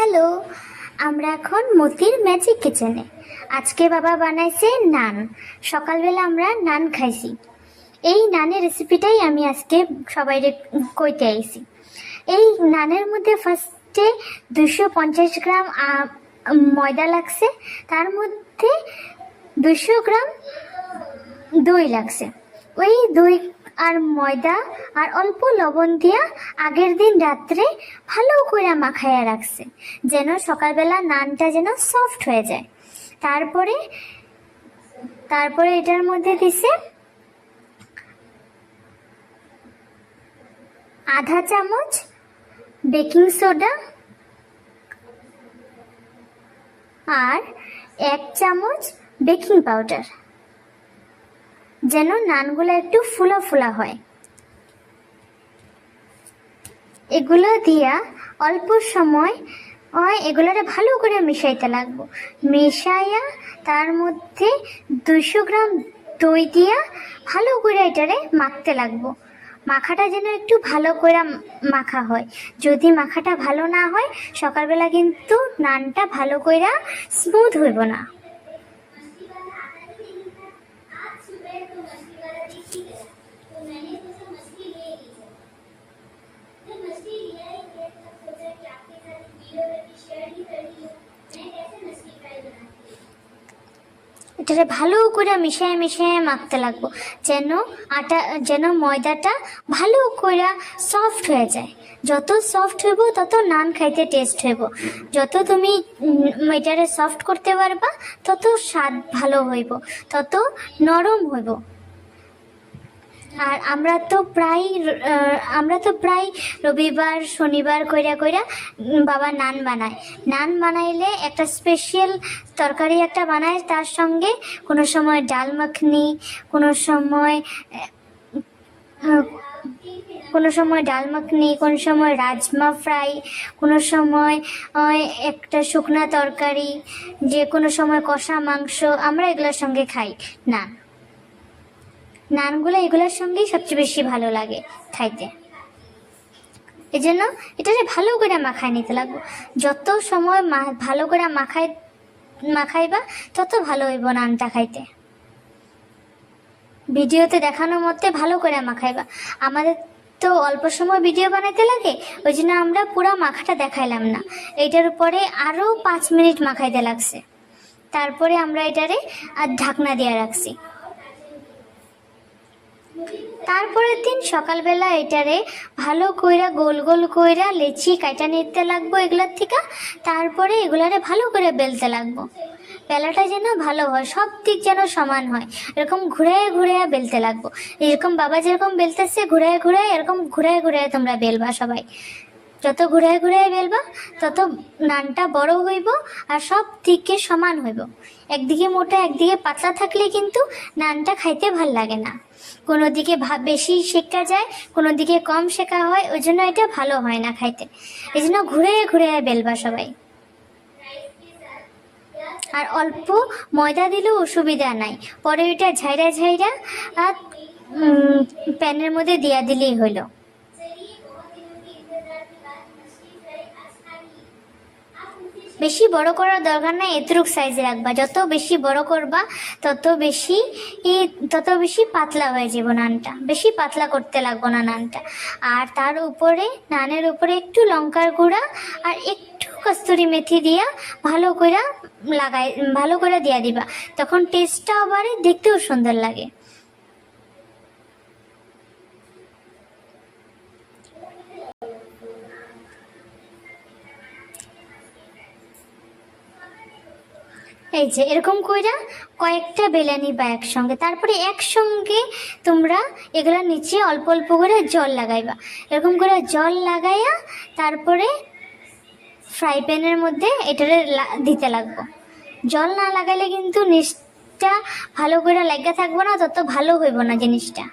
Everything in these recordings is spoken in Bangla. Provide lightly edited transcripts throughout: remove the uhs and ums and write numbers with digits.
হ্যালো, আমরা এখন মতির ম্যাজিক কিচেনে। আজকে বাবা বানাইছে নান। সকালবেলা আমরা নান খাইছি। এই নানের রেসিপিটাই আমি আজকে সবাই কইতে আইছি। এই নানের মধ্যে ফার্স্টে 250 গ্রাম ময়দা লাগছে, তার মধ্যে 200 গ্রাম দই লাগছে। ওই দই আর ময়দা আর অল্প লবণ দিয়া আগের দিন রাত্রে ভালো করে মাখাইয়া রাখছে, যেন সকালবেলা নানটা যেন সফট হয়ে যায়। তারপরে এটার মধ্যে দিছে আধা চামচ বেকিং সোডা আর 1 চামচ বেকিং পাউডার, যেন নানগুলো একটু ফুলা ফুলা হয়। এগুলো দিয়া অল্প সময় এগুলারে ভালো করে মিশাইতে লাগবো। মিশাইয়া তার মধ্যে 200 গ্রাম দই দিয়া ভালো করে এটারে মাখতে লাগবো। মাখাটা যেন একটু ভালো করে মাখা হয়। যদি মাখাটা ভালো না হয়, সকালবেলা কিন্তু নানটা ভালো করে স্মুথ হইব না। এটাকে ভালো করে মিশিয়ে মিশিয়ে মাখতে লাগবো, যেন ময়দাটা ভালো করে সফট হয়ে যায়। যত সফট হইব তত নান খাইতে টেস্ট হইব। যত তুমি এটারে সফট করতে পারবা তত স্বাদ ভালো হইব, তত নরম হইব। আর আমরা তো প্রায় রবিবার শনিবার কইরা বাবা নান বানায়। নান বানাইলে একটা স্পেশাল তরকারি একটা বানায়, তার সঙ্গে কোনো সময় ডাল মাখনি, কোনো সময় রাজমা ফ্রাই, কোনো সময় একটা শুকনা তরকারি, যে কোনো সময় কষা মাংস, আমরা এগুলোর সঙ্গে খাই নানগুলো এগুলোর সঙ্গেই সবচেয়ে বেশি ভালো লাগে খাইতে। এই জন্য এটাকে ভালো করে মাখায় নিতে লাগবো। যত সময় ভালো করে মাখাইবা তত ভালো হইব নানটা খাইতে। ভিডিওতে দেখানোর মধ্যে ভালো করে মাখাইবা। আমাদের তো অল্প সময় ভিডিও বানাইতে লাগে, ওই জন্য আমরা পুরো মাখাটা দেখাইলাম না। এইটার উপরে আরও 5 মিনিট মাখাইতে লাগছে। তারপরে আমরা এটারে আর ঢাকনা দিয়ে রাখছি। তারপরের দিন সকালবেলা এটারে ভালো কইরা গোল গোল কইরা লেচি কাটা নিতে লাগবো এগুলার থেকে। তারপরে এগুলারে ভালো করে বেলতে লাগবো। বেলাটা যেন ভালো হয়, সব দিক যেন সমান হয়, এরকম ঘুরায় ঘুরায় বেলতে লাগবো। এরকম বাবা যেরকম বেলতেছে ঘুরায় ঘুরায়, এরকম ঘুরায় ঘুরায় তোমরা বেলবা সবাই। যত ঘুরায় ঘুরায় বেলবা তত নানটা বড় হইব আর সব দিকে সমান হইব। একদিকে মোটা একদিকে পাতলা থাকলে কিন্তু নানটা খাইতে ভাল লাগে না। কোনো দিকে বেশি সেকা যায়, কোনো দিকে কম সেকা হয়, ওই জন্য এটা ভালো হয় না খাইতে। এই জন্য ঘুরে ঘুরে বেলবা সবাই। আর অল্প ময়দা দিলেও অসুবিধা নাই, পরে ওইটা ঝাইরা ঝাইরা আর প্যানের মধ্যে দিয়া দিলেই হলো। বেশি বড় করার দরকার নাই, এতটুক সাইজে রাখবা। যত বেশি বড় করবা তত বেশি পাতলা হয়ে যাবো নানটা। বেশি পাতলা করতে লাগবো না নানটা। আর তার উপরে নানের উপরে একটু লঙ্কার গুঁড়া আর একটু কস্তুরি মেথি দিয়া ভালো করে দিয়া দিবা, তখন টেস্টটাও বাড়ে, দেখতেও সুন্দর লাগে। এই যে এরকম কইরা কয়েকটা বেলে নিবা একসঙ্গে। তারপরে একসঙ্গে তোমরা এগুলো নিচে অল্প অল্প করে জল লাগাইবা। এরকম করে জল লাগাইয়া তারপরে ফ্রাই প্যানের মধ্যে এটারে দিতে লাগবো। জল না লাগাইলে কিন্তু নিচটা ভালো করে লাগা থাকবো না, তত ভালো হইব না জিনিসটা।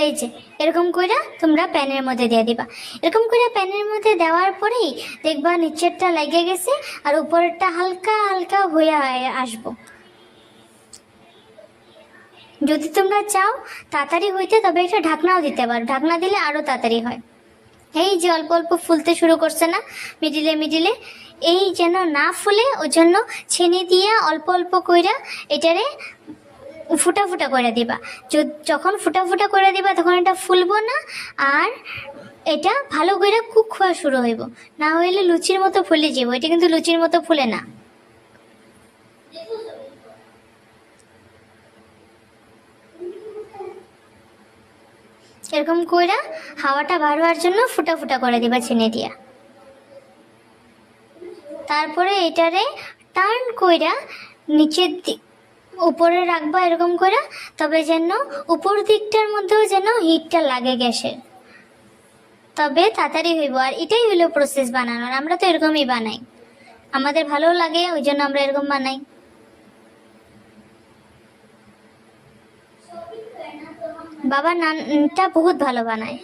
এই যে এরকম করে তোমরা প্যানের মধ্যে দিয়ে দিবা। এরকম করে প্যানের মধ্যে দেওয়ার পরেই দেখবা নিচেরটা লেগে গেছে আর উপরেরটা হালকা হালকা হয়ে আসবো। যদি তোমরা চাও তাড়াতাড়ি হইতে, তবে একটা ঢাকনাও দিতে পারো, ঢাকনা দিলে আরো তাড়াতাড়ি হয়। এই যে অল্প অল্প ফুলতে শুরু করছে না মিডিলে মিডিলে, এই যেন না ফুলে ওই জন্য ছেনি দিয়া অল্প অল্প কইরা এটারে ফুটা ফুটা করে দিবা। যখন ফুটা ফুটা করে দিবা তখন এটা ফুলবো না, আর এটা ভালো করে কুক হওয়া শুরু হইব, না হইলে লুচির মতো ফুলে যাব। এটা কিন্তু লুচির মতো ফুলে না। এরকম কইরা হাওয়াটা বার হওয়ার জন্য ফুটা ফুটা করে দিবা চিনি দিয়া। তারপরে এটারে টার্ন কইরা নিচের উপরে রাখবা এরকম করে, তবে যেন উপর দিকটার মধ্যেও যেন হিটটা লাগে গ্যাসের, তবে তাড়াতাড়ি হইব। আর এটাই হইলো প্রসেস বানানোর। আমরা তো এরকমই বানাই, আমাদের ভালো লাগে ওই জন্য আমরা এরকম বানাই। বাবা নানটা বহুত ভালো বানায়।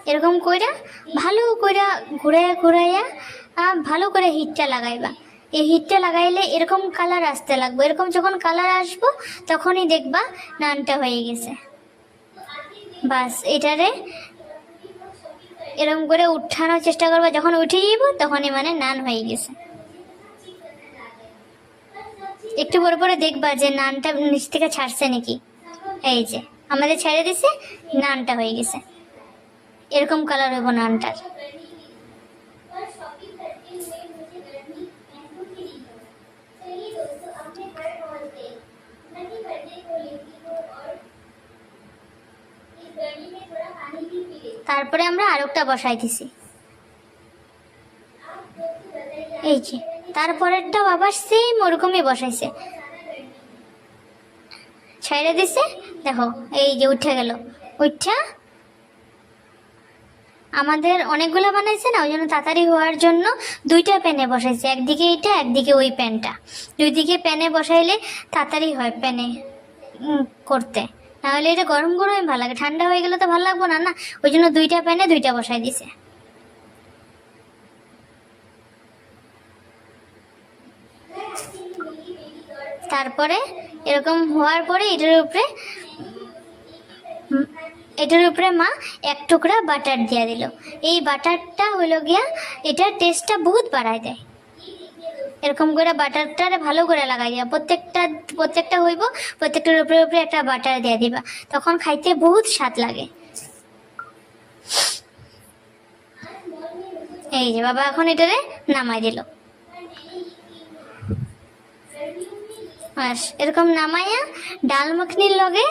এরকম কইরা ভালো কইরা ঘুরাইয়া ঘুরাইয়া ভালো করে হিটটা লাগাইবা। এই হিটটা লাগাইলে এরকম কালার আসতে লাগবে। এরকম যখন কালার আসবো তখনই দেখবা নানটা হয়ে গেছে। বাস এটারে এরকম করে উঠানোর চেষ্টা করবা, যখন উঠে যাইব তখনই মানে নান হয়ে গেছে। একটু পরে পরে দেখবা যে নানটা নিচ থেকে ছাড়ছে নাকি। এই যে আমাদের ছেড়ে দিছে, নানটা হয়ে গেছে। এরকম কালার হইব নানটার। তারপরে আমরা আরেকটা বসাই দিছি, এই যে তারপরেরটা বাবা সেম ওরকমই বসাইছে, ছেড়ে দিছে। দেখো এই যে উঠে গেল। উঠা আমাদের অনেকগুলো বানাইছে না, ওই জন্য তাড়াতাড়ি হওয়ার জন্য দুইটা প্যানে বসাইছে, একদিকে এটা একদিকে ওই প্যানটা। দুই দিকে প্যানে বসাইলে তাড়াতাড়ি হয় প্যানে করতে, নাহলে এটা গরম গরমই ভালো লাগে, ঠান্ডা হয়ে গেলে তো ভালো লাগবো না না। ওই জন্য দুইটা প্যানে দুইটা বসাই দিছে। তারপরে এরকম হওয়ার পরে এটার উপরে মা এক টুকরা বাটার দিয়ে দিল। এই বাটারটা হইল গিয়া এটার টেস্টটা বহুত বাড়ায় দেয়। এরকম করে বাটারটা ভালো করে লাগাই দিবা, প্রত্যেকটা হইব, প্রত্যেকটার উপরে উপরে একটা বাটার দিয়ে দিবা, তখন খাইতে বহুত স্বাদ লাগে। এই যে বাবা এখন এটারে নামাই দিল। এরকম নামাইয়া ডাল মাখনির লগে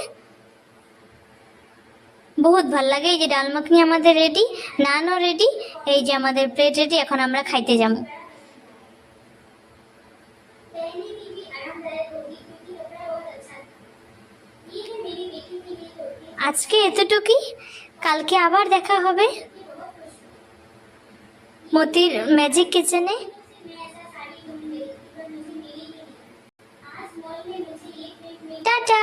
বহুত ভাল লাগে। এই যে ডাল মাখনি আমাদের রেডি, নানও রেডি, এই যে আমাদের প্লেট রেডি। এখন আমরা খাইতে যাব। আজকে এতটুকুই, কালকে আবার দেখা হবে মতির ম্যাজিক কিচেনে। টাটা।